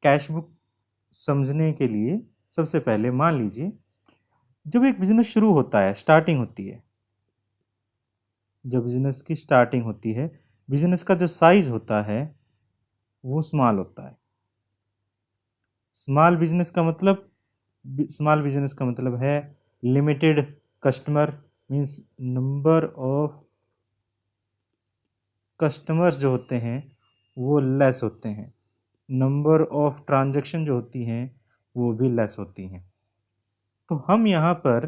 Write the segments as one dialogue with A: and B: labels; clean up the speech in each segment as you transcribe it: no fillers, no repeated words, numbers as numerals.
A: Cash book समझने के लिए सबसे पहले मान लीजिए जब एक बिजनेस शुरू होता है, स्टार्टिंग होती है, जब बिजनेस की स्टार्टिंग होती है, बिजनेस का जो साइज होता है वो स्मॉल होता है। स्मॉल बिजनेस का मतलब है limited customer, means number of customers जो होते हैं वो लेस होते हैं, नंबर ऑफ ट्रांजैक्शन जो होती हैं वो भी लेस होती हैं। तो हम यहाँ पर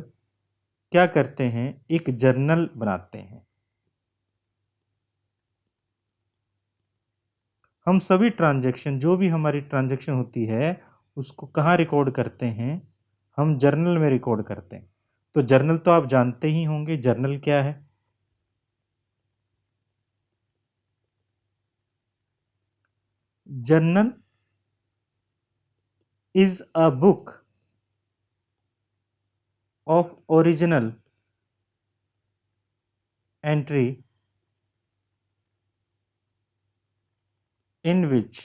A: क्या करते हैं, एक जर्नल बनाते हैं। हम सभी ट्रांजैक्शन, जो भी हमारी ट्रांजैक्शन होती है उसको कहाँ रिकॉर्ड करते हैं, हम जर्नल में रिकॉर्ड करते हैं। तो जर्नल तो आप जानते ही होंगे, जर्नल क्या है। Journal is a book of original entry in which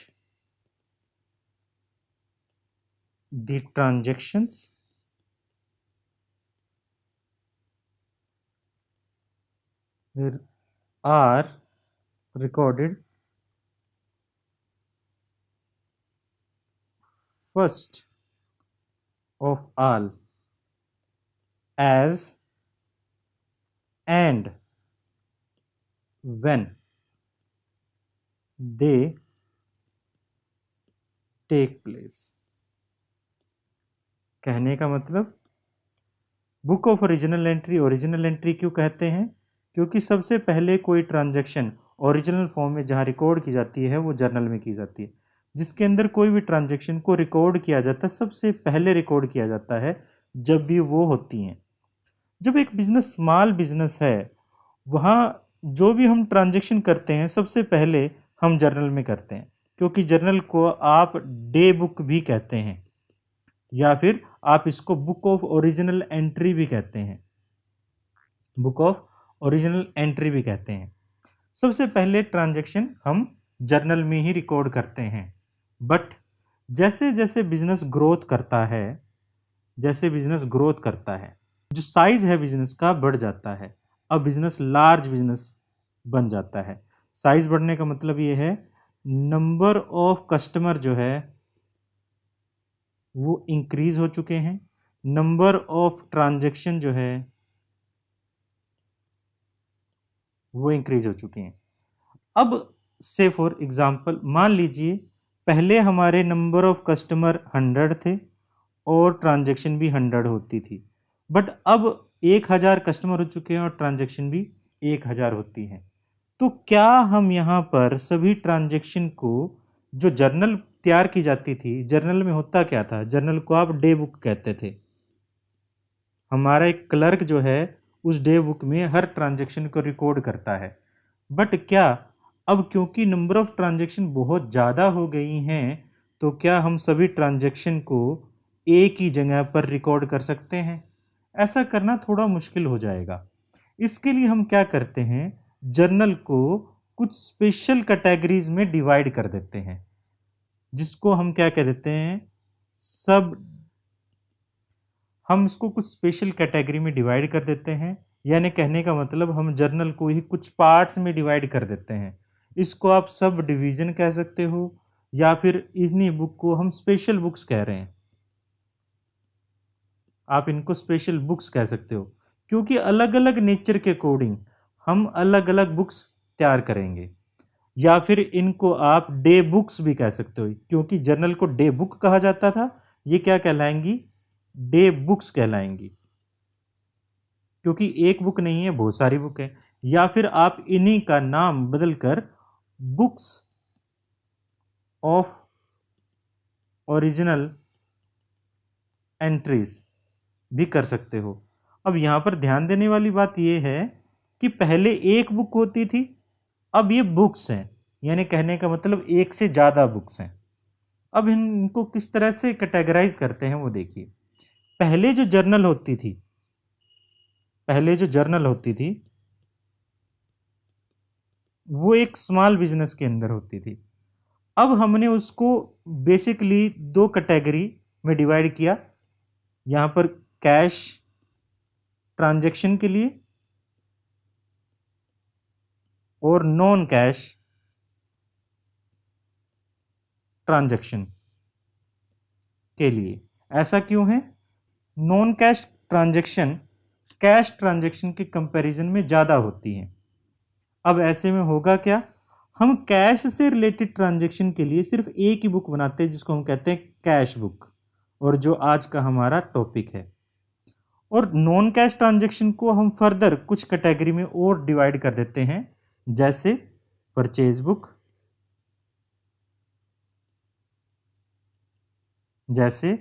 A: the transactions are recorded first of all as and when they take place। कहने का मतलब बुक ऑफ ओरिजिनल एंट्री क्यों कहते हैं, क्योंकि सबसे पहले कोई ट्रांजैक्शन ओरिजिनल फॉर्म में जहाँ रिकॉर्ड की जाती है वो जर्नल में की जाती है। जिसके अंदर कोई भी ट्रांजैक्शन को रिकॉर्ड किया जाता है, सबसे पहले रिकॉर्ड किया जाता है जब भी वो होती हैं। जब एक बिजनेस स्मॉल बिजनेस है, वहाँ जो भी हम ट्रांजैक्शन करते हैं सबसे पहले हम जर्नल में करते हैं, क्योंकि जर्नल को आप डे बुक भी कहते हैं या फिर आप इसको बुक ऑफ ओरिजिनल एंट्री भी कहते हैं, बुक ऑफ ओरिजिनल एंट्री भी कहते हैं। सबसे पहले ट्रांजैक्शन हम जर्नल में ही रिकॉर्ड करते हैं। बट जैसे जैसे बिजनेस ग्रोथ करता है, जैसे बिजनेस ग्रोथ करता है, जो साइज है बिजनेस का बढ़ जाता है। अब बिजनेस लार्ज बिजनेस बन जाता है। साइज बढ़ने का मतलब ये है नंबर ऑफ कस्टमर जो है वो इंक्रीज हो चुके हैं, नंबर ऑफ ट्रांजैक्शन जो है वो इंक्रीज हो चुके हैं। अब से फॉर एग्जांपल मान लीजिए पहले हमारे नंबर ऑफ कस्टमर 100 थे और ट्रांजैक्शन भी 100 होती थी, बट अब 1000 कस्टमर हो चुके हैं और ट्रांजैक्शन भी 1000 होती हैं। तो क्या हम यहाँ पर सभी ट्रांजैक्शन को, जो जर्नल तैयार की जाती थी, जर्नल में होता क्या था, जर्नल को आप डे बुक कहते थे। हमारा एक क्लर्क जो है उस डे बुक में हर ट्रांजैक्शन को रिकॉर्ड करता है। बट क्या अब क्योंकि नंबर ऑफ ट्रांजैक्शन बहुत ज़्यादा हो गई हैं, तो क्या हम सभी ट्रांजैक्शन को एक ही जगह पर रिकॉर्ड कर सकते हैं? ऐसा करना थोड़ा मुश्किल हो जाएगा। इसके लिए हम क्या करते हैं, जर्नल को कुछ स्पेशल कैटेगरीज में डिवाइड कर देते हैं, जिसको हम क्या कह देते हैं, सब। हम इसको कुछ स्पेशल कैटेगरी में डिवाइड कर देते हैं, यानी कहने का मतलब हम जर्नल को ही कुछ पार्ट्स में डिवाइड कर देते हैं। इसको आप सब डिवीज़न कह सकते हो या फिर इन्हीं बुक को हम स्पेशल बुक्स कह रहे हैं। आप इनको स्पेशल बुक्स कह सकते हो क्योंकि अलग अलग नेचर के अकॉर्डिंग हम अलग अलग बुक्स तैयार करेंगे। या फिर इनको आप डे बुक्स भी कह सकते हो, क्योंकि जर्नल को डे बुक कहा जाता था, ये क्या कहलाएंगी, डे बुक्स कहलाएंगी, क्योंकि एक बुक नहीं है, बहुत सारी बुक है। या फिर आप इन्हीं का नाम बदलकर बुक्स ऑफ ओरिजिनल एंट्रीज भी कर सकते हो। अब यहाँ पर ध्यान देने वाली बात यह है कि पहले एक बुक होती थी, अब ये बुक्स हैं, यानी कहने का मतलब एक से ज़्यादा बुक्स हैं। अब इनको किस तरह से कैटेगराइज करते हैं वो देखिए। पहले जो जर्नल होती थी, पहले जो जर्नल होती थी वो एक स्मॉल बिजनेस के अंदर होती थी। अब हमने उसको बेसिकली दो कैटेगरी में डिवाइड किया, यहाँ पर कैश ट्रांजैक्शन के लिए और नॉन कैश ट्रांजैक्शन के लिए। ऐसा क्यों है? Non cash transaction cash transaction के कंपैरिजन में ज़्यादा होती हैं। अब ऐसे में होगा क्या, हम कैश से रिलेटेड ट्रांजैक्शन के लिए सिर्फ एक ही बुक बनाते हैं जिसको हम कहते हैं कैश बुक, और जो आज का हमारा टॉपिक है। और नॉन कैश ट्रांजैक्शन को हम फर्दर कुछ कैटेगरी में और डिवाइड कर देते हैं, जैसे परचेज बुक, जैसे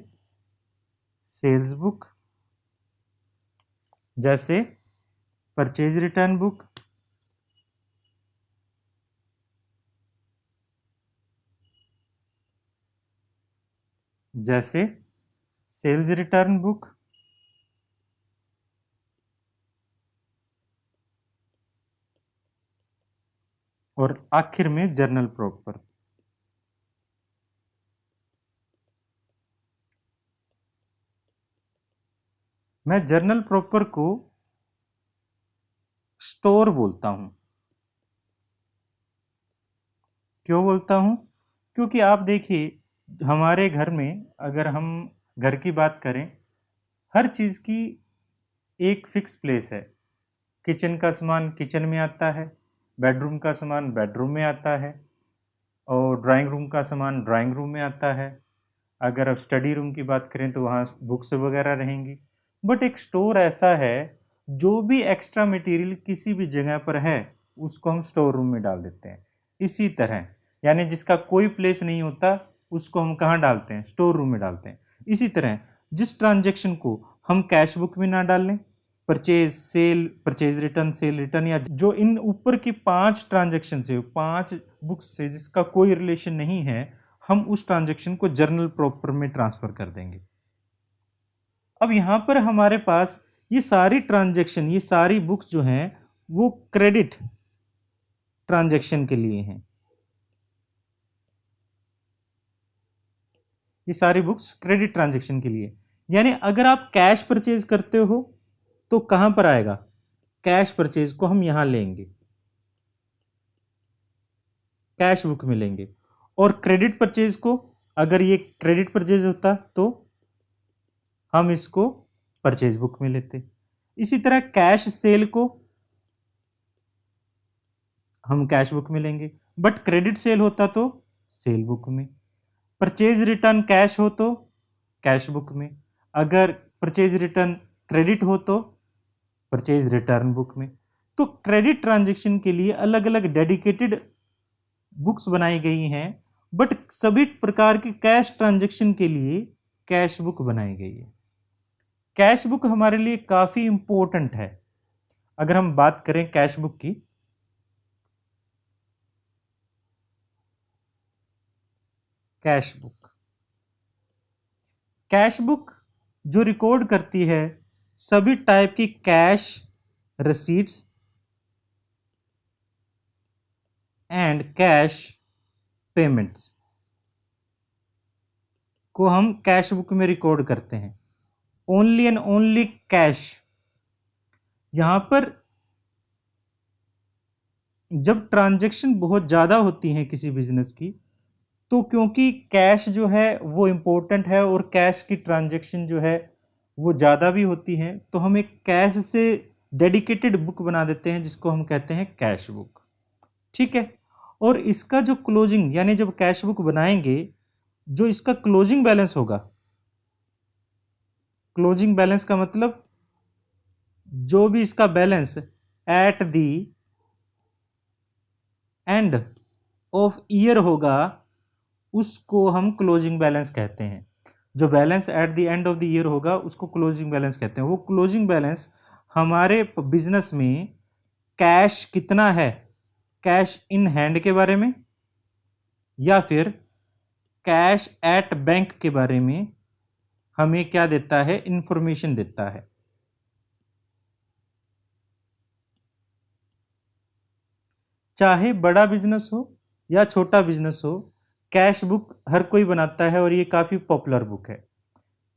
A: सेल्स बुक, जैसे परचेज रिटर्न बुक, जैसे सेल्स रिटर्न बुक, और आखिर में जर्नल प्रॉपर। मैं जर्नल प्रॉपर को स्टोर बोलता हूं। क्यों बोलता हूं? क्योंकि आप देखिए हमारे घर में अगर हम घर की बात करें, हर चीज़ की एक फिक्स प्लेस है। किचन का सामान किचन में आता है, बेडरूम का सामान बेडरूम में आता है, और ड्राइंग रूम का सामान ड्राइंग रूम में आता है। अगर अब स्टडी रूम की बात करें तो वहाँ बुक्स वगैरह रहेंगी। बट एक स्टोर ऐसा है, जो भी एक्स्ट्रा मटेरियल किसी भी जगह पर है उसको हम स्टोर रूम में डाल देते हैं। इसी तरह यानी जिसका कोई प्लेस नहीं होता उसको हम कहाँ डालते हैं? स्टोर रूम में डालते हैं। इसी तरह जिस ट्रांजेक्शन को हम कैश बुक में ना डाल लें, purchase sale, purchase return, cell return, या जो इन ऊपर की 5 ट्रांजेक्शन से, 5 बुक्स से जिसका कोई रिलेशन नहीं है, हम उस ट्रांजेक्शन को जर्नल प्रॉपर में ट्रांसफर कर देंगे। अब यहां पर हमारे पास ये सारी ट्रांजेक्शन, ये सारी बुक्स जो हैं वो क्रेडिट ट्रांजेक्शन के लिए हैं। ये सारी बुक्स क्रेडिट ट्रांजेक्शन के लिए, यानी अगर आप कैश परचेज करते हो तो कहां पर आएगा? कैश परचेज को हम यहां लेंगे, कैश बुक में लेंगे। और क्रेडिट परचेज को, अगर ये क्रेडिट परचेज होता तो हम इसको परचेज बुक में लेते। इसी तरह कैश सेल को हम कैश बुक में लेंगे, बट क्रेडिट सेल होता तो सेल बुक में। परचेज रिटर्न कैश हो तो कैश बुक में, अगर परचेज रिटर्न क्रेडिट हो तो परचेज रिटर्न बुक में। तो क्रेडिट ट्रांजैक्शन के लिए अलग अलग डेडिकेटेड बुक्स बनाई गई हैं, बट सभी प्रकार के कैश ट्रांजैक्शन के लिए कैश बुक बनाई गई है। कैश बुक हमारे लिए काफ़ी इंपॉर्टेंट है। अगर हम बात करें कैश बुक की, कैश बुक, कैश बुक जो रिकॉर्ड करती है सभी टाइप की कैश रसीट्स एंड कैश पेमेंट्स को हम कैश बुक में रिकॉर्ड करते हैं। Only and only cash. यहां पर जब ट्रांजैक्शन बहुत ज़्यादा होती हैं किसी बिजनेस की, तो क्योंकि कैश जो है वो इम्पोर्टेंट है और कैश की ट्रांजैक्शन जो है वो ज़्यादा भी होती हैं, तो हम एक कैश से डेडिकेटेड बुक बना देते हैं जिसको हम कहते हैं कैश बुक। ठीक है। और इसका जो क्लोजिंग, यानी जब कैश बुक बनाएंगे, जो इसका क्लोजिंग बैलेंस होगा, क्लोजिंग बैलेंस का मतलब जो भी इसका balance at the end of year होगा उसको हम क्लोजिंग बैलेंस कहते हैं। जो balance at the end of the year होगा उसको क्लोजिंग बैलेंस कहते हैं। वो क्लोजिंग बैलेंस हमारे बिजनेस में कैश कितना है, कैश इन हैंड के बारे में या फिर कैश एट बैंक के बारे में हमें क्या देता है? इंफॉर्मेशन देता है। चाहे बड़ा बिजनेस हो या छोटा बिजनेस हो, कैश बुक हर कोई बनाता है और ये काफ़ी पॉपुलर बुक है।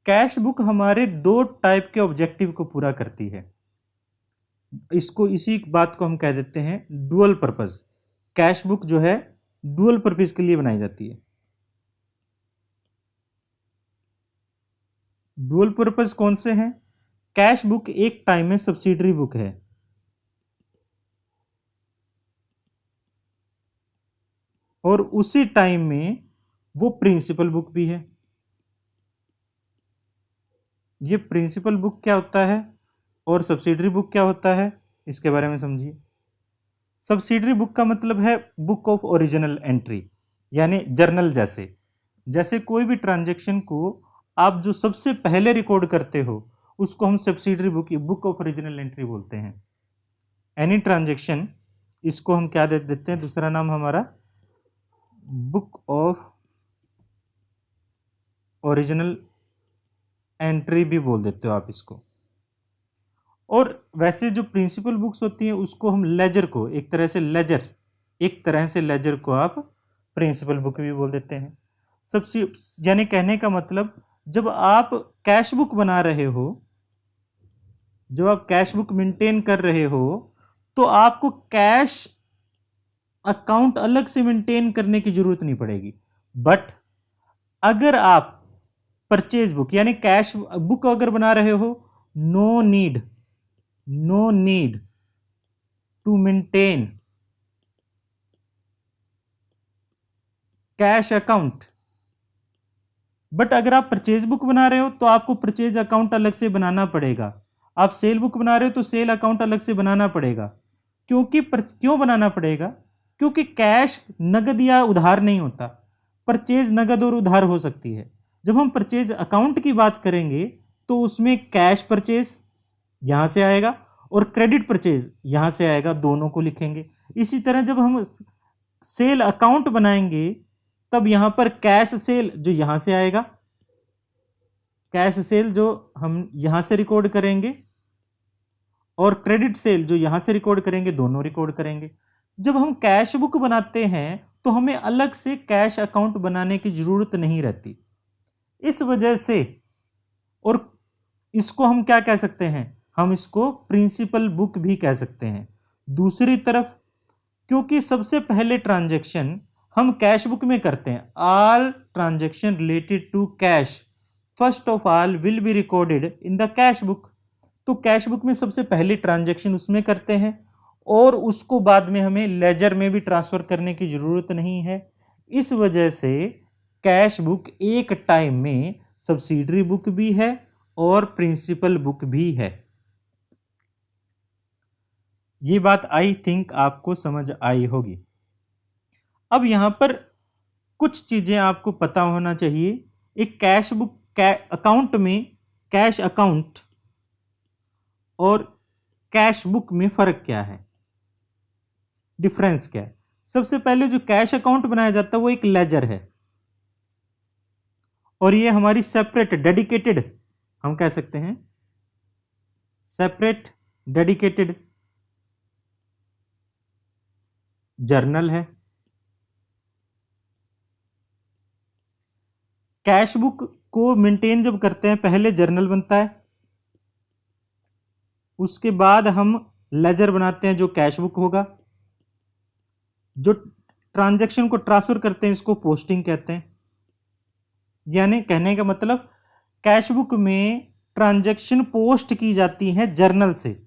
A: कैश बुक हमारे दो टाइप के ऑब्जेक्टिव को पूरा करती है। इसको इसी बात को हम कह देते हैं डुअल पर्पस। कैश बुक जो है डुअल पर्पस के लिए बनाई जाती है। डुअल पर्पस कौन से हैं? कैश बुक एक टाइम में सब्सिडरी बुक है और उसी टाइम में वो प्रिंसिपल बुक भी है। ये प्रिंसिपल बुक क्या होता है और सब्सिडरी बुक क्या होता है, इसके बारे में समझिए। सब्सिडरी बुक का मतलब है बुक ऑफ ओरिजिनल एंट्री, यानी जर्नल। जैसे कोई भी ट्रांजैक्शन को आप जो सबसे पहले रिकॉर्ड करते हो उसको हम subsidiary book of original entry बोलते हैं। एनी ट्रांजैक्शन, इसको हम क्या दे देते हैं, दूसरा नाम हमारा बुक ऑफ ओरिजिनल एंट्री भी बोल देते हो आप इसको। और वैसे जो प्रिंसिपल बुक्स होती हैं उसको हम लेजर को एक तरह से लेजर को आप प्रिंसिपल बुक भी बोल देते हैं। सबसे यानी कहने का मतलब जब आप कैश बुक बना रहे हो, जब आप कैश बुक मेंटेन कर रहे हो तो आपको कैश अकाउंट अलग से मेंटेन करने की जरूरत नहीं पड़ेगी। बट अगर आप परचेज बुक यानी कैश बुक अगर बना रहे हो, no need to maintain cash account. But अगर आप परचेज बुक बना रहे हो तो आपको परचेज अकाउंट अलग से बनाना पड़ेगा। आप सेल बुक बना रहे हो तो सेल अकाउंट अलग से बनाना पड़ेगा। क्यों बनाना पड़ेगा? क्योंकि कैश नगद या उधार नहीं होता, परचेज नगद और उधार हो सकती है। जब हम परचेज अकाउंट की बात करेंगे तो उसमें कैश परचेज यहां से आएगा और क्रेडिट परचेज यहां से आएगा, दोनों को लिखेंगे। इसी तरह जब हम सेल अकाउंट बनाएंगे तब यहां पर कैश सेल जो यहां से आएगा, कैश सेल जो हम यहां से रिकॉर्ड करेंगे और क्रेडिट सेल जो यहां से रिकॉर्ड करेंगे, दोनों रिकॉर्ड करेंगे। जब हम कैश बुक बनाते हैं तो हमें अलग से कैश अकाउंट बनाने की जरूरत नहीं रहती। इस वजह से, और इसको हम क्या कह सकते हैं, हम इसको प्रिंसिपल बुक भी कह सकते हैं। दूसरी तरफ क्योंकि सबसे पहले ट्रांजैक्शन हम कैश बुक में करते हैं, all transaction related to cash first of all will be recorded in the cash book. तो कैश बुक में सबसे पहले ट्रांजैक्शन उसमें करते हैं और उसको बाद में हमें लेजर में भी ट्रांसफर करने की जरूरत नहीं है। इस वजह से कैश बुक एक टाइम में सब्सिडरी बुक भी है और प्रिंसिपल बुक भी है। ये बात आई थिंक आपको समझ आई होगी। अब यहां पर कुछ चीजें आपको पता होना चाहिए। एक कैश बुक अकाउंट में कैश अकाउंट और कैश बुक में फर्क क्या है, डिफरेंस क्या है। सबसे पहले जो कैश अकाउंट बनाया जाता है वो एक लेजर है और ये हमारी सेपरेट डेडिकेटेड, हम कह सकते हैं सेपरेट डेडिकेटेड जर्नल है। कैश बुक को मेंटेन जब करते हैं पहले जर्नल बनता है, उसके बाद हम लेजर बनाते हैं जो कैश बुक होगा। जो ट्रांजैक्शन को ट्रांसफर करते हैं इसको पोस्टिंग कहते हैं। यानी कहने का मतलब कैश बुक में ट्रांजैक्शन पोस्ट की जाती है जर्नल से,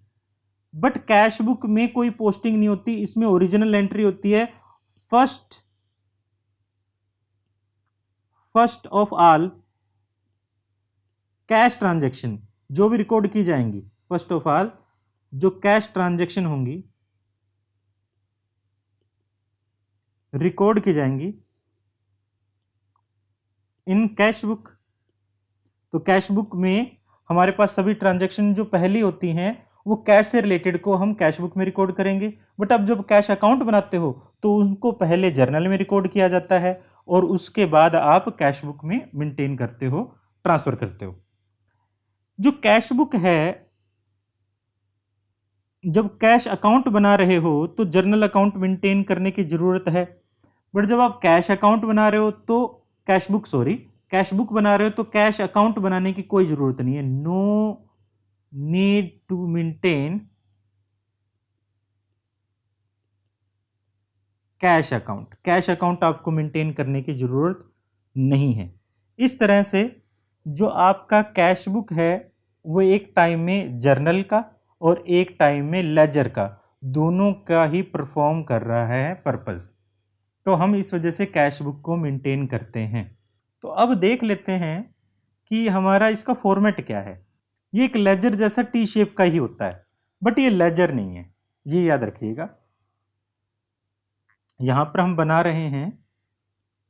A: बट कैश बुक में कोई पोस्टिंग नहीं होती। इसमें ओरिजिनल एंट्री होती है first of all cash transaction जो भी रिकॉर्ड की जाएंगी, फर्स्ट ऑफ ऑल जो कैश ट्रांजैक्शन होंगी रिकॉर्ड की जाएंगी इन कैश बुक। तो कैश बुक में हमारे पास सभी ट्रांजैक्शन जो पहली होती हैं वो कैश से रिलेटेड को हम कैश बुक में रिकॉर्ड करेंगे। बट अब जब कैश अकाउंट बनाते हो तो उनको पहले जर्नल में रिकॉर्ड किया जाता है और उसके बाद आप कैश बुक में मेंटेन करते हो, ट्रांसफर करते हो। जो कैश बुक है, जब कैश अकाउंट बना रहे हो तो जर्नल अकाउंट मेंटेन करने की जरूरत है। बट जब आप कैश अकाउंट बना रहे हो तो कैश बुक बना रहे हो तो कैश अकाउंट बनाने की कोई जरूरत नहीं है। No need to maintain cash account आपको मेंटेन करने की जरूरत नहीं है। इस तरह से जो आपका कैश बुक है वो एक टाइम में जर्नल का और एक टाइम में लेजर का दोनों का ही परफॉर्म कर रहा है पर्पस। तो हम इस वजह से कैश बुक को मेंटेन करते हैं। तो अब देख लेते हैं कि हमारा इसका फॉर्मेट क्या है। ये एक लेजर जैसा टी शेप का ही होता है, बट ये लेजर नहीं है, ये याद रखिएगा। यहां पर हम बना रहे हैं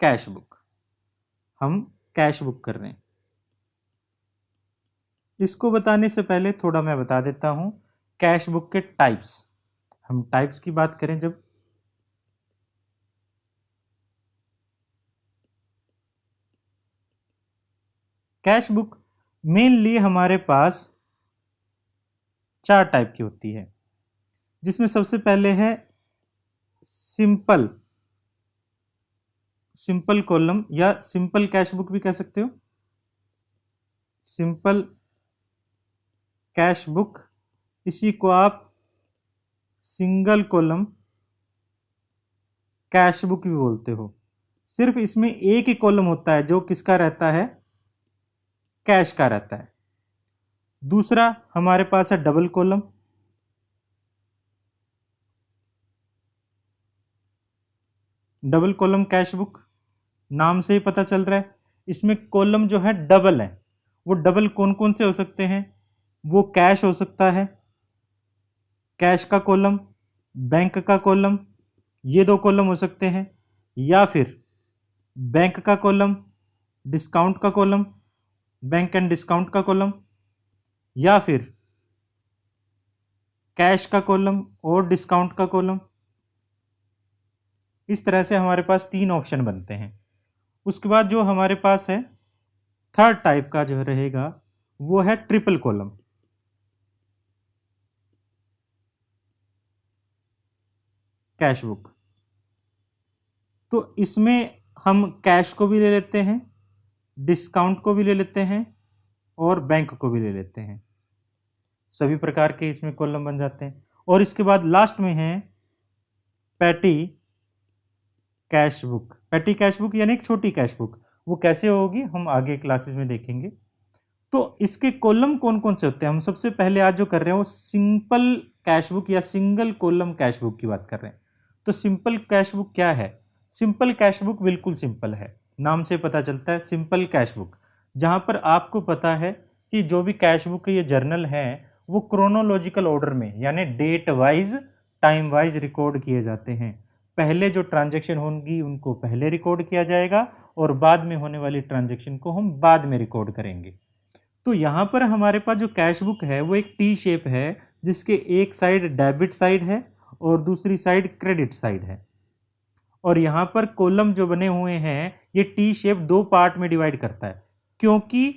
A: कैश बुक, हम कैश बुक कर रहे हैं। इसको बताने से पहले थोड़ा मैं बता देता हूं कैश बुक के टाइप्स। हम टाइप्स की बात करें जब, कैश बुक मेनली हमारे पास 4 टाइप की होती है, जिसमें सबसे पहले है सिंपल सिंपल कॉलम या सिंपल कैश बुक भी कह सकते हो। सिंपल कैश बुक, इसी को आप सिंगल कॉलम कैश बुक भी बोलते हो। सिर्फ इसमें एक ही कॉलम होता है जो किसका रहता है, कैश का रहता है। दूसरा हमारे पास है double column. Double column cash book, नाम से ही पता चल रहा है इसमें कॉलम जो है डबल है। वो डबल कौन कौन से हो सकते हैं, वो कैश हो सकता है, कैश का कॉलम, बैंक का कॉलम, ये 2 कॉलम हो सकते हैं। या फिर बैंक का कॉलम, डिस्काउंट का कॉलम, बैंक एंड डिस्काउंट का कॉलम, या फिर कैश का कॉलम और डिस्काउंट का कॉलम। इस तरह से हमारे पास 3 ऑप्शन बनते हैं। उसके बाद जो हमारे पास है थर्ड टाइप का जो रहेगा वो है ट्रिपल कॉलम कैश बुक। तो इसमें हम कैश को भी ले लेते हैं, डिस्काउंट को भी ले लेते हैं और बैंक को भी ले लेते हैं। सभी प्रकार के इसमें कॉलम बन जाते हैं। और इसके बाद लास्ट में है petty cash book. Petty cash book यानी एक छोटी कैश बुक। वो कैसे होगी हम आगे क्लासेस में देखेंगे। तो इसके कॉलम कौन कौन से होते हैं, हम सबसे पहले आज जो कर रहे हैं वो सिंपल कैश बुक या सिंगल कॉलम कैश बुक की बात कर रहे हैं। तो सिंपल कैश बुक क्या है, सिंपल कैश बुक बिल्कुल सिंपल है, नाम से पता चलता है सिंपल कैश बुक। जहां पर आपको पता है कि जो भी कैश बुक के ये जर्नल हैं वो क्रोनोलॉजिकल ऑर्डर में यानी date wise time wise record किए जाते हैं। पहले जो ट्रांजेक्शन होंगी उनको पहले रिकॉर्ड किया जाएगा और बाद में होने वाली ट्रांजेक्शन को हम बाद में रिकॉर्ड करेंगे। तो यहाँ पर हमारे पास जो कैश बुक है वो एक टी शेप है, जिसके एक साइड डेबिट साइड है और दूसरी साइड क्रेडिट साइड है। और यहाँ पर कॉलम जो बने हुए हैं ये टी शेप 2 पार्ट में डिवाइड करता है, क्योंकि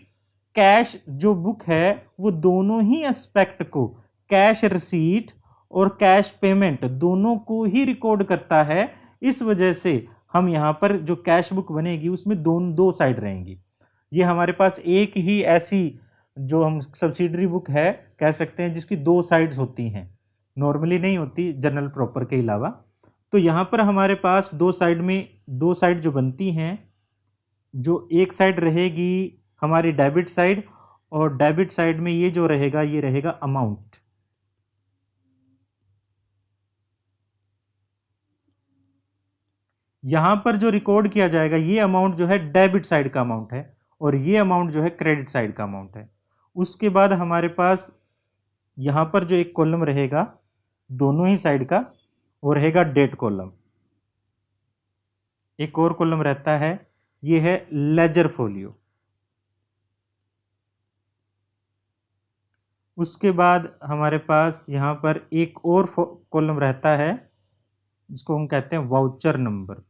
A: कैश जो बुक है वो दोनों ही एस्पेक्ट को, कैश रिसीट और कैश पेमेंट दोनों को ही रिकॉर्ड करता है। इस वजह से हम यहाँ पर जो कैश बुक बनेगी उसमें दो साइड रहेंगी। ये हमारे पास एक ही ऐसी जो हम सब्सिडरी बुक है कह सकते हैं जिसकी 2 साइड्स होती हैं, नॉर्मली नहीं होती जनरल प्रॉपर के अलावा। तो यहाँ पर हमारे पास 2 साइड में 2 साइड जो बनती हैं, जो एक साइड रहेगी हमारी डेबिट साइड और डेबिट साइड में ये जो रहेगा ये रहेगा अमाउंट। यहाँ पर जो रिकॉर्ड किया जाएगा ये अमाउंट जो है डेबिट साइड का अमाउंट है और ये अमाउंट जो है क्रेडिट साइड का अमाउंट है। उसके बाद हमारे पास यहाँ पर जो एक कॉलम रहेगा दोनों ही साइड का वो रहेगा डेट कॉलम। एक और कॉलम रहता है ये है लेजर फोलियो। उसके बाद हमारे पास यहाँ पर एक और कॉलम रहता है जिसको हम कहते हैं वाउचर नंबर।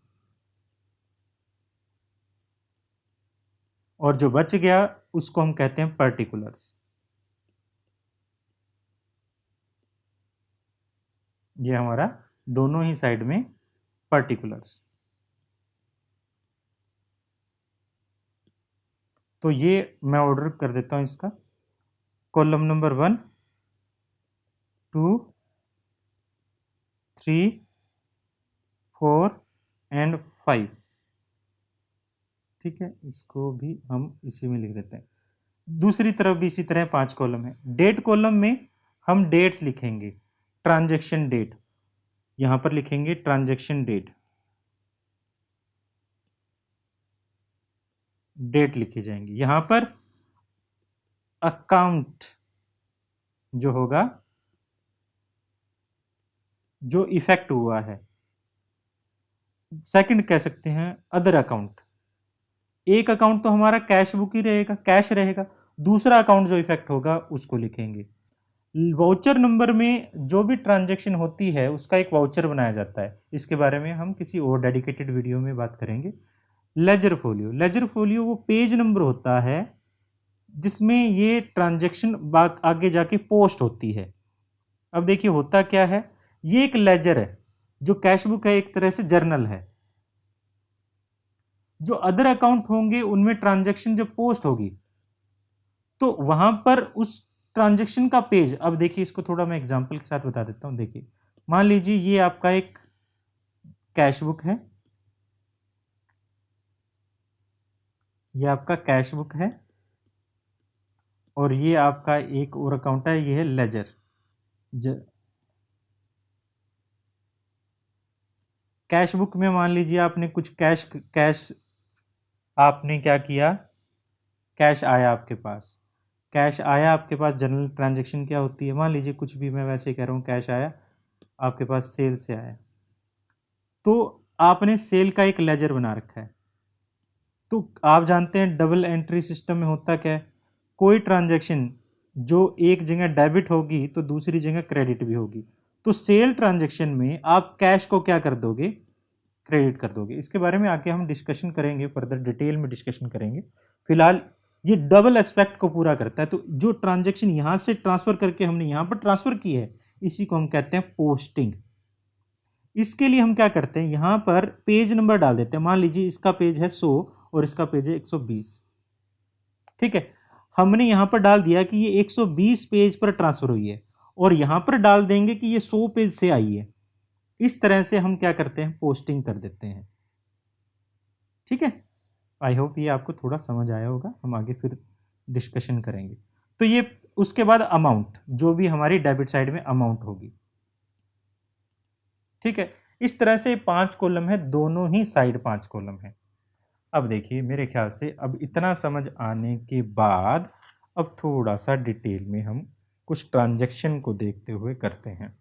A: और जो बच गया उसको हम कहते हैं पर्टिकुलर्स। ये हमारा दोनों ही साइड में पर्टिकुलर्स। तो ये मैं ऑर्डर कर देता हूँ इसका, कॉलम नंबर 1, 2, 3, 4 एंड 5। ठीक है, इसको भी हम इसी में लिख देते हैं। दूसरी तरफ भी इसी तरह 5 कॉलम है। डेट कॉलम में हम डेट्स लिखेंगे, ट्रांजैक्शन डेट, यहां पर लिखेंगे ट्रांजैक्शन डेट, डेट लिखी जाएंगी। यहां पर अकाउंट जो होगा, जो इफेक्ट हुआ है, सेकंड कह सकते हैं अदर अकाउंट। एक अकाउंट तो हमारा कैश बुक ही रहेगा, कैश रहेगा, दूसरा अकाउंट जो इफेक्ट होगा उसको लिखेंगे। वाउचर नंबर में जो भी ट्रांजैक्शन होती है उसका एक वाउचर बनाया जाता है, इसके बारे में हम किसी और डेडिकेटेड वीडियो में बात करेंगे। लेजर फोलियो, लेजर फोलियो वो पेज नंबर होता है जिसमें ये ट्रांजैक्शन आगे जाके पोस्ट होती है। अब देखिए होता क्या है, ये एक लेजर है, जो कैश बुक है एक तरह से जर्नल है। जो अदर अकाउंट होंगे उनमें ट्रांजैक्शन जब पोस्ट होगी तो वहां पर उस ट्रांजैक्शन का पेज, अब देखिए इसको थोड़ा मैं एग्जांपल के साथ बता देता हूं। देखिए मान लीजिए ये आपका एक कैश बुक है, ये आपका कैश बुक है, और ये आपका एक और अकाउंट है, ये है लेजर। कैश बुक में मान लीजिए आपने कुछ कैश आपने क्या किया, कैश आया आपके पास, कैश आया आपके पास। जनरल ट्रांजैक्शन क्या होती है, मान लीजिए कुछ भी, मैं वैसे ही कह रहा हूँ, कैश आया आपके पास सेल से आया, तो आपने सेल का एक लेजर बना रखा है। तो आप जानते हैं डबल एंट्री सिस्टम में होता क्या है, कोई ट्रांजैक्शन जो एक जगह डेबिट होगी तो दूसरी जगह क्रेडिट भी होगी। तो सेल ट्रांजैक्शन में आप कैश को क्या कर दोगे, क्रेडिट कर दोगे। इसके बारे में आगे हम डिस्कशन करेंगे, फर्दर डिटेल में डिस्कशन करेंगे। फिलहाल ये डबल एस्पेक्ट को पूरा करता है। तो जो ट्रांजैक्शन यहां से ट्रांसफर करके हमने यहां पर ट्रांसफर की है, इसी को हम कहते हैं पोस्टिंग। इसके लिए हम क्या करते हैं, यहां पर पेज नंबर डाल देते हैं। मान लीजिए इसका पेज है 100 और इसका पेज है 120। ठीक है, हमने यहां पर डाल दिया कि ये 120 पेज पर ट्रांसफर हुई है, और यहां पर डाल देंगे कि ये 100 पेज से आई है। इस तरह से हम क्या करते हैं, पोस्टिंग कर देते हैं। ठीक है, आई होप ये आपको थोड़ा समझ आया होगा, हम आगे फिर डिस्कशन करेंगे। तो ये उसके बाद अमाउंट, जो भी हमारी डेबिट साइड में अमाउंट होगी। ठीक है, इस तरह से 5 कॉलम है, दोनों ही साइड 5 कॉलम है। अब देखिए मेरे ख्याल से अब इतना समझ आने के बाद अब थोड़ा सा डिटेल में हम कुछ ट्रांजैक्शन को देखते हुए करते हैं।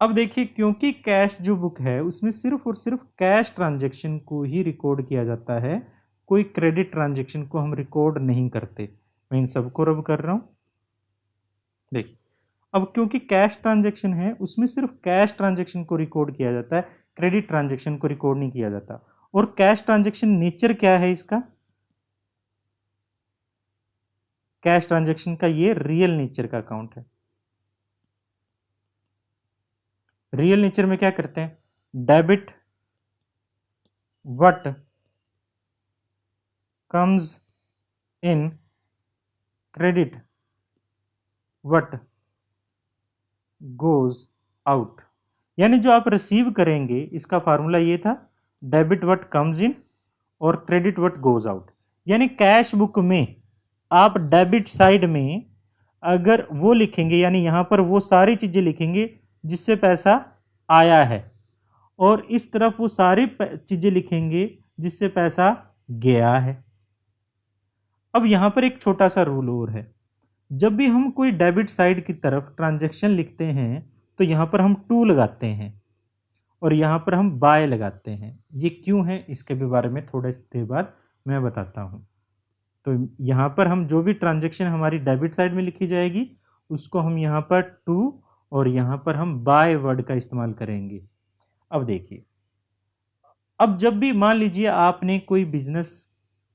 A: अब देखिए, क्योंकि कैश जो बुक है उसमें सिर्फ और सिर्फ कैश ट्रांजैक्शन को ही रिकॉर्ड किया जाता है, कोई क्रेडिट ट्रांजैक्शन को हम रिकॉर्ड नहीं करते। मैं इन सबको रब कर रहा हूं। देखिए अब क्योंकि कैश ट्रांजैक्शन है उसमें सिर्फ कैश ट्रांजैक्शन को रिकॉर्ड किया जाता है, क्रेडिट ट्रांजैक्शन को रिकॉर्ड नहीं किया जाता। और कैश ट्रांजैक्शन नेचर क्या है इसका, कैश ट्रांजैक्शन का ये रियल नेचर का अकाउंट है। रियल नेचर में क्या करते हैं, debit what comes in, credit what goes out. यानी जो आप रिसीव करेंगे, इसका फार्मूला ये था, डेबिट व्हाट कम्स इन और क्रेडिट व्हाट गोज आउट। यानी कैश बुक में आप डेबिट साइड में अगर वो लिखेंगे, यानी यहां पर वो सारी चीजें लिखेंगे जिससे पैसा आया है, और इस तरफ वो सारी चीजें लिखेंगे जिससे पैसा गया है। अब यहां पर एक छोटा सा रूल और है, जब भी हम कोई डेबिट साइड की तरफ ट्रांजैक्शन लिखते हैं तो यहां पर हम टू लगाते हैं और यहां पर हम बाय लगाते हैं। ये क्यों है, इसके भी बारे में थोड़े से देर बाद मैं बताता हूं। तो यहां पर हम जो भी ट्रांजैक्शन हमारी डेबिट साइड में लिखी जाएगी उसको हम यहां पर टू और यहां पर हम बाय वर्ड का इस्तेमाल करेंगे। अब देखिए, अब जब भी मान लीजिए आपने कोई बिजनेस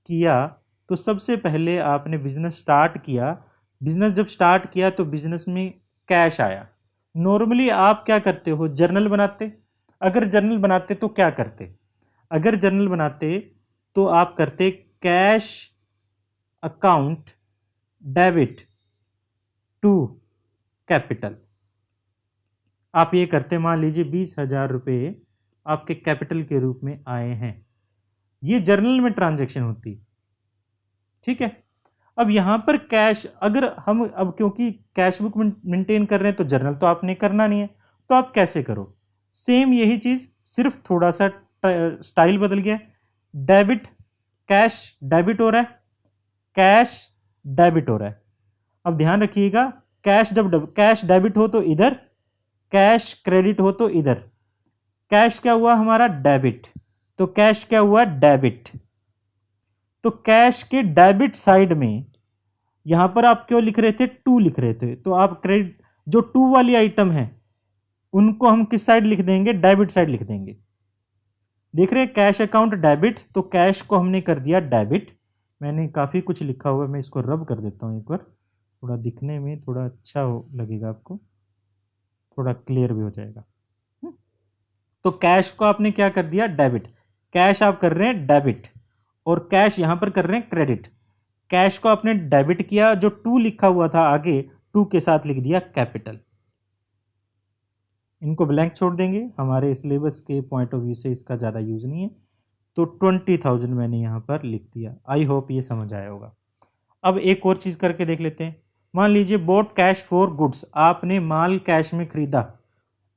A: किया तो सबसे पहले आपने बिजनेस स्टार्ट किया। बिजनेस जब स्टार्ट किया तो बिजनेस में कैश आया। नॉर्मली आप क्या करते हो, जर्नल बनाते। अगर जर्नल बनाते तो क्या करते, अगर जर्नल बनाते तो आप करते cash account debit to capital. आप ये करते, मान लीजिए 20,000 रुपये आपके कैपिटल के रूप में आए हैं, ये जर्नल में ट्रांजैक्शन होती, ठीक है। अब यहां पर कैश, अगर हम अब क्योंकि कैश बुक मेंटेन कर रहे हैं तो जर्नल तो आपने करना नहीं है, तो आप कैसे करो, सेम यही चीज, सिर्फ थोड़ा सा स्टाइल बदल गया। डेबिट, कैश डेबिट हो रहा है, कैश डेबिट हो रहा है। अब ध्यान रखिएगा, कैश जब कैश डेबिट हो तो इधर, कैश क्रेडिट हो तो इधर। कैश क्या हुआ हमारा, डेबिट, तो कैश क्या हुआ, डेबिट। तो कैश के डेबिट साइड में यहां पर आप क्यों लिख रहे थे, टू लिख रहे थे, तो आप क्रेडिट, जो टू वाली आइटम है उनको हम किस साइड लिख देंगे, डेबिट साइड लिख देंगे। देख रहे हैं, कैश अकाउंट डेबिट, तो कैश को हमने कर दिया डेबिट। मैंने काफ़ी कुछ लिखा हुआ है, मैं इसको रब कर देता हूँ एक बार, थोड़ा दिखने में थोड़ा अच्छा लगेगा आपको, थोड़ा क्लियर भी हो जाएगा। तो कैश को आपने क्या कर दिया, डेबिट। कैश आप कर रहे हैं डेबिट, और कैश यहां पर कर रहे हैं क्रेडिट। कैश को आपने डेबिट किया, जो टू लिखा हुआ था आगे, टू के साथ लिख दिया कैपिटल। इनको ब्लैंक छोड़ देंगे, हमारे सिलेबस के पॉइंट ऑफ व्यू से इसका ज़्यादा यूज नहीं है। तो 20,000 मैंने यहाँ पर लिख दिया। आई होप ये समझ आया होगा। अब एक और चीज़ करके देख लेते हैं। मान लीजिए बोट कैश फॉर गुड्स, आपने माल कैश में खरीदा।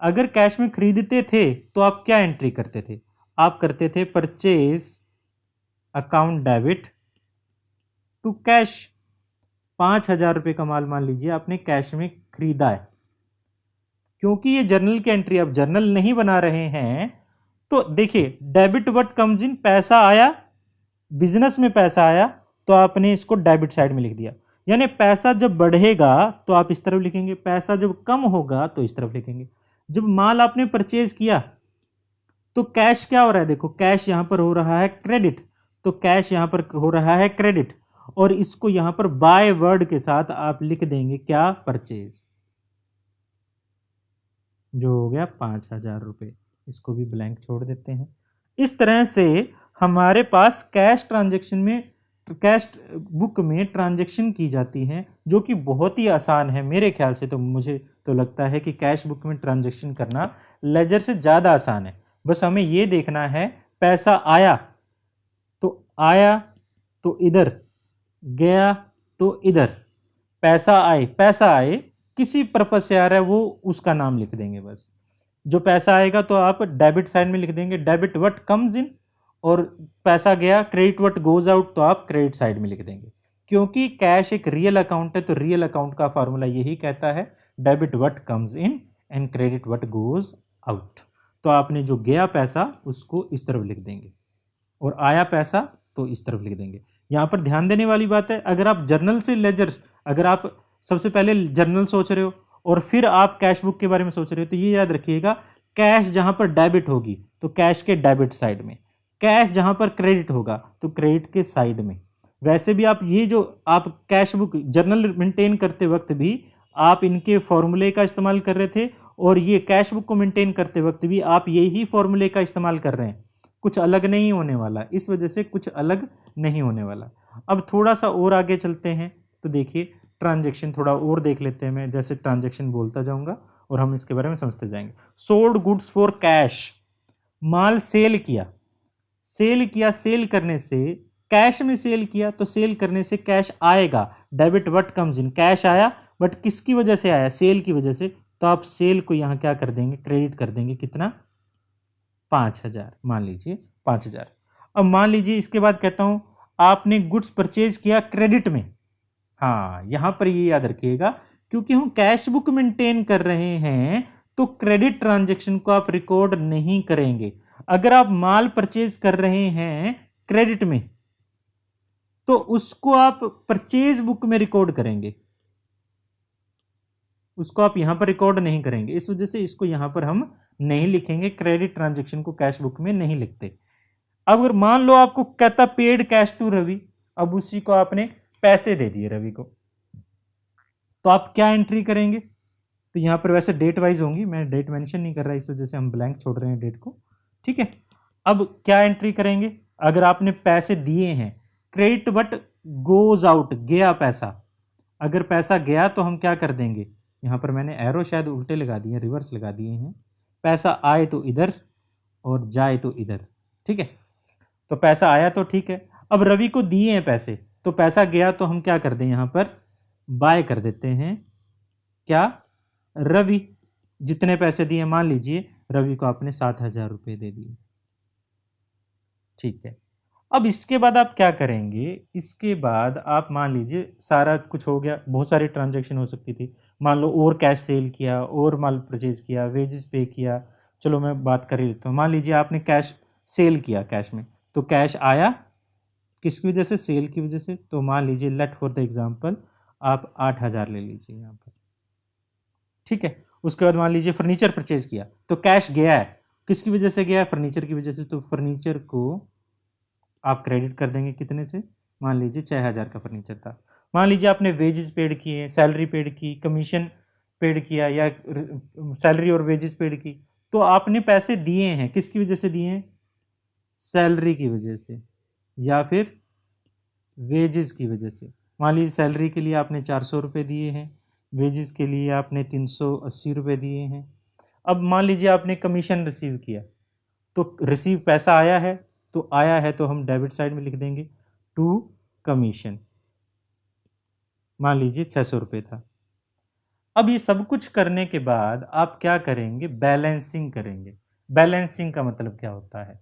A: अगर कैश में खरीदते थे तो आप क्या एंट्री करते थे, आप करते थे purchase account debit to cash. 5,000 रुपये का माल मान लीजिए आपने कैश में खरीदा है, क्योंकि ये जर्नल की एंट्री, अब जर्नल नहीं बना रहे हैं, तो देखिए डेबिट व्हाट कम्स इन, पैसा आया, बिजनेस में पैसा आया, तो आपने इसको डेबिट साइड में लिख दिया। यानी पैसा जब बढ़ेगा तो आप इस तरफ लिखेंगे, पैसा जब कम होगा तो इस तरफ लिखेंगे। जब माल आपने परचेज किया तो कैश क्या हो रहा है, देखो कैश यहां पर हो रहा है क्रेडिट, तो कैश यहां पर हो रहा है क्रेडिट, और इसको यहां पर बाय वर्ड के साथ आप लिख देंगे क्या, परचेज, जो हो गया 5,000 रुपये। इसको भी ब्लैंक छोड़ देते हैं। इस तरह से हमारे पास कैश ट्रांजैक्शन में, कैश बुक में ट्रांजैक्शन की जाती हैं, जो कि बहुत ही आसान है मेरे ख्याल से। तो मुझे तो लगता है कि कैश बुक में ट्रांजैक्शन करना लेजर से ज़्यादा आसान है। बस हमें ये देखना है, पैसा आया तो इधर, गया तो इधर। पैसा आए किसी पर्पज से आ रहा है, वो उसका नाम लिख देंगे बस। जो पैसा आएगा तो आप डेबिट साइड में लिख देंगे, डेबिट व्हाट कम्स इन, और पैसा गया, क्रेडिट व्हाट गोज आउट, तो आप क्रेडिट साइड में लिख देंगे। क्योंकि कैश एक रियल अकाउंट है, तो रियल अकाउंट का फॉर्मूला यही कहता है, debit what comes in and credit what goes out. तो आपने जो गया पैसा उसको इस तरफ लिख देंगे, और आया पैसा तो इस तरफ लिख देंगे। यहाँ पर ध्यान देने वाली बात है, अगर आप जर्नल से लेजर्स, अगर आप सबसे पहले जर्नल सोच रहे हो और फिर आप कैश बुक के बारे में सोच रहे हो, तो ये याद रखिएगा, कैश जहां पर डेबिट होगी तो कैश के डेबिट साइड में, कैश जहां पर क्रेडिट होगा तो क्रेडिट के साइड में। वैसे भी आप ये जो आप कैश बुक जर्नल मेंटेन करते वक्त भी आप इनके फॉर्मूले का इस्तेमाल कर रहे थे, और ये कैश बुक को मेंटेन करते वक्त भी आप यही फॉर्मूले का इस्तेमाल कर रहे हैं। कुछ अलग नहीं होने वाला, इस वजह से कुछ अलग नहीं होने वाला। अब थोड़ा सा और आगे चलते हैं, तो देखिए ट्रांजैक्शन थोड़ा और देख लेते हैं। मैं जैसे ट्रांजैक्शन बोलता जाऊंगा और हम इसके बारे में समझते जाएंगे। सोल्ड गुड्स फॉर कैश, माल सेल किया, सेल करने से, कैश में सेल किया तो सेल करने से कैश आएगा, debit what comes in, cash आया, बट किसकी वजह से आया, सेल की वजह से, तो आप सेल को यहां क्या कर देंगे, क्रेडिट कर देंगे। कितना, 5,000, मान लीजिए 5,000। अब मान लीजिए इसके बाद कहता हूं आपने गुड्स परचेज किया क्रेडिट में। हाँ, यहां पर ये याद रखिएगा, क्योंकि हम कैश बुक मेंटेन कर रहे हैं तो क्रेडिट ट्रांजैक्शन को आप रिकॉर्ड नहीं करेंगे। अगर आप माल परचेज कर रहे हैं क्रेडिट में तो उसको आप परचेज बुक में रिकॉर्ड करेंगे, उसको आप यहां पर रिकॉर्ड नहीं करेंगे। इस वजह से इसको यहां पर हम नहीं लिखेंगे, क्रेडिट ट्रांजैक्शन को कैश बुक में नहीं लिखते। अब अगर मान लो आपको कहता पेड कैश टू रवि, अब उसी को आपने पैसे दे दिए रवि को, तो आप क्या एंट्री करेंगे, तो यहां पर वैसे डेट वाइज होंगी, मैं डेट मेंशन नहीं कर रहा, इस वजह से हम ब्लैंक छोड़ रहे हैं डेट को, ठीक है। अब क्या एंट्री करेंगे, अगर आपने पैसे दिए हैं क्रेडिट बट गोज आउट, गया पैसा, अगर पैसा गया तो हम क्या कर देंगे, यहाँ पर मैंने एरो शायद उल्टे लगा दिए, रिवर्स लगा दिए हैं, पैसा आए तो इधर और जाए तो इधर, ठीक है। तो पैसा आया तो ठीक है, अब रवि को दिए हैं पैसे, तो पैसा गया तो हम क्या कर दें, यहाँ पर बाय कर देते हैं, क्या, रवि, जितने पैसे दिए, मान लीजिए रवि को आपने 7,000 रुपये दे दिए, ठीक है। अब इसके बाद आप क्या करेंगे, इसके बाद आप मान लीजिए सारा कुछ हो गया, बहुत सारी ट्रांजैक्शन हो सकती थी, मान लो और कैश सेल किया, और माल परचेज किया, वेजेस पे किया, चलो मैं बात कर ही लेता हूँ। मान लीजिए आपने कैश सेल किया, कैश में, तो कैश आया किसकी वजह से, सेल की वजह से, तो मान लीजिए लेट फॉर द एग्जांपल आप 8,000 ले लीजिए यहाँ पर, ठीक है। उसके बाद मान लीजिए फर्नीचर परचेज किया, तो कैश गया है, किसकी वजह से गया है, फर्नीचर की वजह से, तो फर्नीचर को आप क्रेडिट कर देंगे कितने से, मान लीजिए 6,000 का फर्नीचर था। मान लीजिए आपने वेजेस पेड किए, सैलरी पेड की, कमीशन पेड किया, या सैलरी और वेजेस पेड की, तो आपने पैसे दिए हैं, किसकी वजह से दिए हैं, सैलरी की वजह से या फिर वेजेस की वजह से। मान लीजिए सैलरी के लिए आपने 400 रुपये दिए हैं, वेजेस के लिए आपने 380 रुपये दिए हैं। अब मान लीजिए आपने कमीशन रिसीव किया, तो रिसीव पैसा आया है, तो आया है तो हम डेबिट साइड में लिख देंगे टू कमीशन, मान लीजिए 600 रुपये था। अब ये सब कुछ करने के बाद आप क्या करेंगे, बैलेंसिंग करेंगे। बैलेंसिंग का मतलब क्या होता है,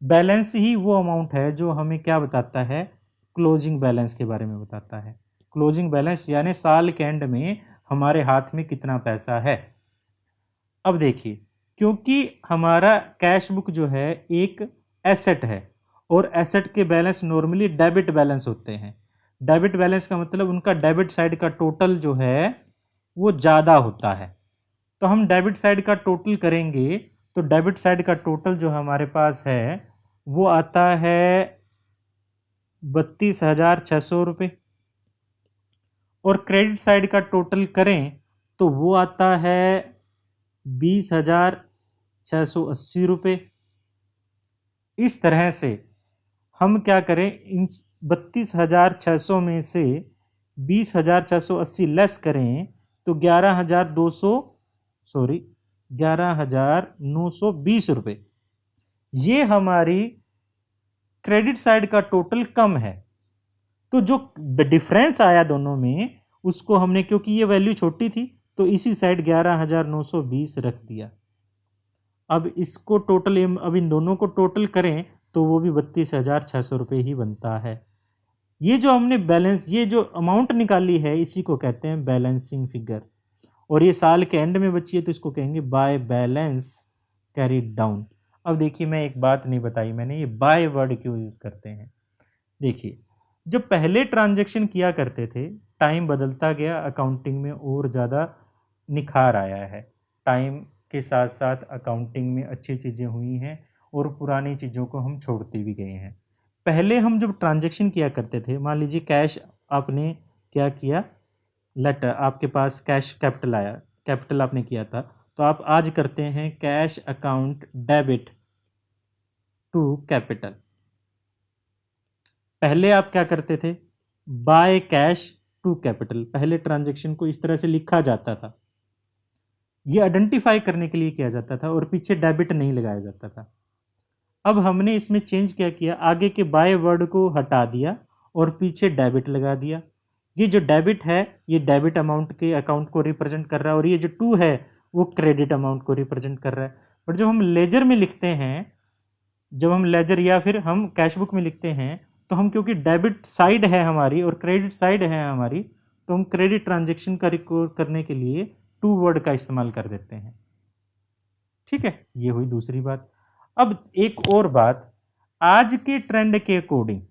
A: बैलेंस ही वो अमाउंट है जो हमें क्या बताता है, क्लोजिंग बैलेंस के बारे में बताता है। क्लोजिंग बैलेंस यानी साल के एंड में हमारे हाथ में कितना पैसा है। अब देखिए, क्योंकि हमारा कैश बुक जो है एक एसेट है, और एसेट के बैलेंस नॉर्मली डेबिट बैलेंस होते हैं। डेबिट बैलेंस का मतलब उनका डेबिट साइड का टोटल जो है वो ज़्यादा होता है। तो हम डेबिट साइड का टोटल करेंगे, तो डेबिट साइड का टोटल जो हमारे पास है वो आता है 32,600 रुपये, और क्रेडिट साइड का टोटल करें तो वो आता है 20,680 रुपये। इस तरह से हम क्या करें, इन 32,600 में से 20,680 लेस करें तो 11,920 रुपये, ये हमारी क्रेडिट साइड का टोटल कम है। तो जो डिफरेंस आया दोनों में, उसको हमने, क्योंकि ये वैल्यू छोटी थी, तो इसी साइड 11,920 रख दिया। अब इसको टोटल, अब इन दोनों को टोटल करें तो वो भी 32,600 रुपये ही बनता है। ये जो हमने बैलेंस, ये जो अमाउंट निकाली है, इसी को कहते हैं बैलेंसिंग फिगर। और ये साल के एंड में बची है तो इसको कहेंगे बाय बैलेंस कैरीड डाउन। अब देखिए, मैं एक बात नहीं बताई मैंने, ये बाय वर्ड क्यों यूज़ करते हैं। देखिए, जब पहले ट्रांजैक्शन किया करते थे, टाइम बदलता गया, अकाउंटिंग में और ज़्यादा निखार आया है। टाइम के साथ साथ अकाउंटिंग में अच्छी चीज़ें हुई हैं, और पुरानी चीज़ों को हम छोड़ते भी गए हैं। पहले हम जब ट्रांजैक्शन किया करते थे, मान लीजिए कैश आपने क्या किया, लेटर आपके पास कैश कैपिटल आया, कैपिटल आपने किया था, तो आप आज करते हैं cash account debit to capital. पहले आप क्या करते थे, बाय कैश टू कैपिटल, पहले ट्रांजैक्शन को इस तरह से लिखा जाता था, ये आइडेंटिफाई करने के लिए किया जाता था, और पीछे डेबिट नहीं लगाया जाता था। अब हमने इसमें चेंज क्या किया, आगे के बाय वर्ड को हटा दिया और पीछे डेबिट लगा दिया। ये जो डेबिट है, ये डेबिट अमाउंट के अकाउंट को रिप्रेजेंट कर रहा है, और ये जो टू है वो क्रेडिट अमाउंट को रिप्रेजेंट कर रहा है। बट जब हम लेजर में लिखते हैं, जब हम लेजर या फिर हम कैश बुक में लिखते हैं, तो हम, क्योंकि डेबिट साइड है हमारी और क्रेडिट साइड है हमारी, तो हम क्रेडिट ट्रांजेक्शन का रिकॉर्ड करने के लिए टू वर्ड का इस्तेमाल कर देते हैं। ठीक है, ये हुई दूसरी बात। अब एक और बात, आज के ट्रेंड के अकॉर्डिंग,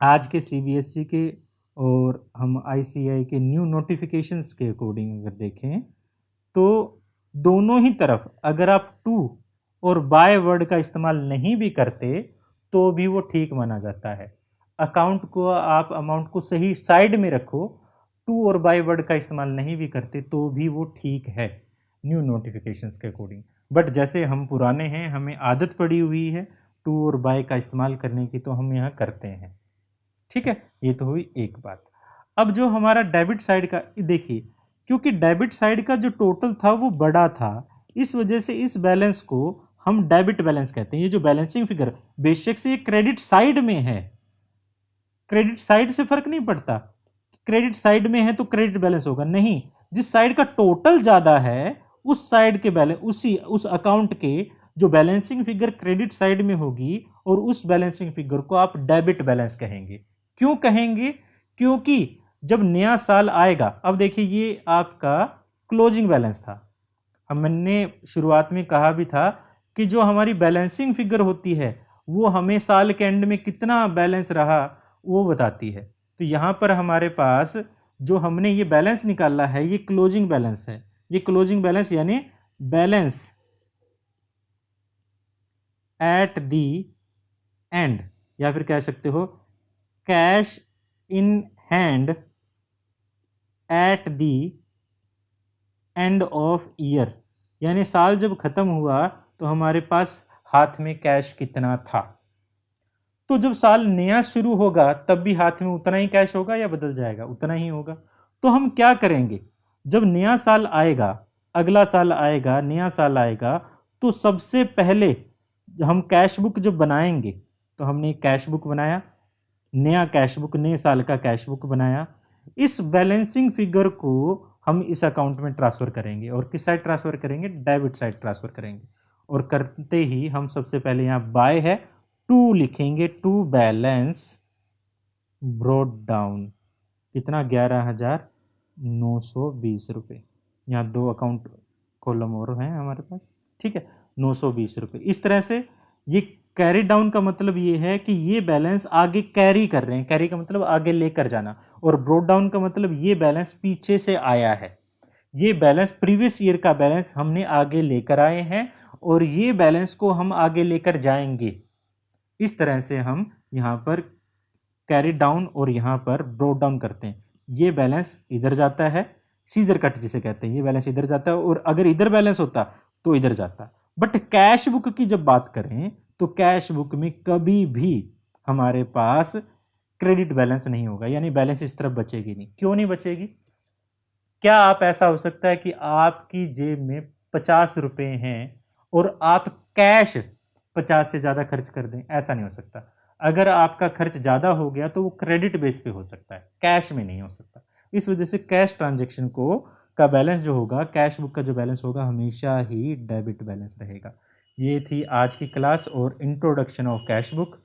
A: आज के सीबीएसई के और हम आईसीएआई के न्यू नोटिफिकेशंस के अकॉर्डिंग अगर देखें, तो दोनों ही तरफ अगर आप टू और बाय वर्ड का इस्तेमाल नहीं भी करते तो भी वो ठीक माना जाता है। अकाउंट को, आप अमाउंट को सही साइड में रखो, टू और बाय वर्ड का इस्तेमाल नहीं भी करते तो भी वो ठीक है न्यू नोटिफिकेशंस के अकॉर्डिंग। बट जैसे हम पुराने हैं, हमें आदत पड़ी हुई है टू और बाय का इस्तेमाल करने की, तो हम यहाँ करते हैं। ठीक है, ये तो हुई एक बात। अब जो हमारा डेबिट साइड का देखिए, क्योंकि डेबिट साइड का जो टोटल था वो बड़ा था, इस वजह से इस बैलेंस को हम डेबिट बैलेंस कहते हैं। ये जो बैलेंसिंग फिगर बेशक से ये क्रेडिट साइड में है, क्रेडिट साइड से फर्क नहीं पड़ता, क्रेडिट साइड में है तो क्रेडिट बैलेंस होगा, नहीं, जिस साइड का टोटल ज्यादा है उस साइड के बैलेंस, उस अकाउंट के जो बैलेंसिंग फिगर क्रेडिट साइड में होगी और उस बैलेंसिंग फिगर को आप डेबिट बैलेंस कहेंगे। क्यों कहेंगे? क्योंकि जब नया साल आएगा, अब देखिए ये आपका क्लोजिंग बैलेंस था, हमने शुरुआत में कहा भी था कि जो हमारी बैलेंसिंग फिगर होती है वो हमें साल के एंड में कितना बैलेंस रहा वो बताती है। तो यहाँ पर हमारे पास जो हमने ये बैलेंस निकाला है ये क्लोजिंग बैलेंस है, ये क्लोजिंग बैलेंस यानी बैलेंस एट दी एंड, या फिर कह सकते हो cash in hand at the end of year, यानी साल जब खत्म हुआ तो हमारे पास हाथ में कैश कितना था। तो जब साल नया शुरू होगा तब भी हाथ में उतना ही कैश होगा या बदल जाएगा? उतना ही होगा। तो हम क्या करेंगे, जब नया साल आएगा, अगला साल आएगा, नया साल आएगा, तो सबसे पहले हम कैश बुक जब बनाएंगे, तो हमने एक कैश बुक बनाया, नया कैश बुक, नए साल का कैश बुक बनाया, इस बैलेंसिंग फिगर को हम इस अकाउंट में ट्रांसफ़र करेंगे और किस साइड ट्रांसफ़र करेंगे? डेबिट साइड ट्रांसफ़र करेंगे। और करते ही हम सबसे पहले यहाँ बाय है टू लिखेंगे, टू बैलेंस ब्रोड डाउन, कितना? 11,920 रुपये। यहाँ दो अकाउंट कॉलम और हैं हमारे पास, ठीक है, 920 रुपये। इस तरह से ये कैरी डाउन का मतलब ये है कि ये बैलेंस आगे कैरी कर रहे हैं, कैरी का मतलब आगे लेकर जाना, और ब्रोड डाउन का मतलब ये बैलेंस पीछे से आया है, ये बैलेंस प्रीवियस ईयर का बैलेंस हमने आगे लेकर आए हैं और ये बैलेंस को हम आगे लेकर जाएंगे। इस तरह से हम यहाँ पर कैरी डाउन और यहाँ पर ब्रोड डाउन करते हैं। ये बैलेंस इधर जाता है, सीजर कट जिसे कहते हैं, ये बैलेंस इधर जाता है, और अगर इधर बैलेंस होता तो इधर जाता। बट कैश बुक की जब बात करें तो कैश बुक में कभी भी हमारे पास क्रेडिट बैलेंस नहीं होगा, यानी बैलेंस इस तरफ बचेगी नहीं। क्यों नहीं बचेगी? क्या आप ऐसा हो सकता है कि आपकी जेब में 50 रुपए हैं और आप कैश 50 से ज़्यादा खर्च कर दें? ऐसा नहीं हो सकता। अगर आपका खर्च ज़्यादा हो गया तो वो क्रेडिट बेस पे हो सकता है, कैश में नहीं हो सकता। इस वजह से कैश ट्रांजेक्शन को का बैलेंस जो होगा, कैश बुक का जो बैलेंस होगा, हमेशा ही डेबिट बैलेंस रहेगा। ये थी आज की क्लास और इंट्रोडक्शन ऑफ कैश बुक।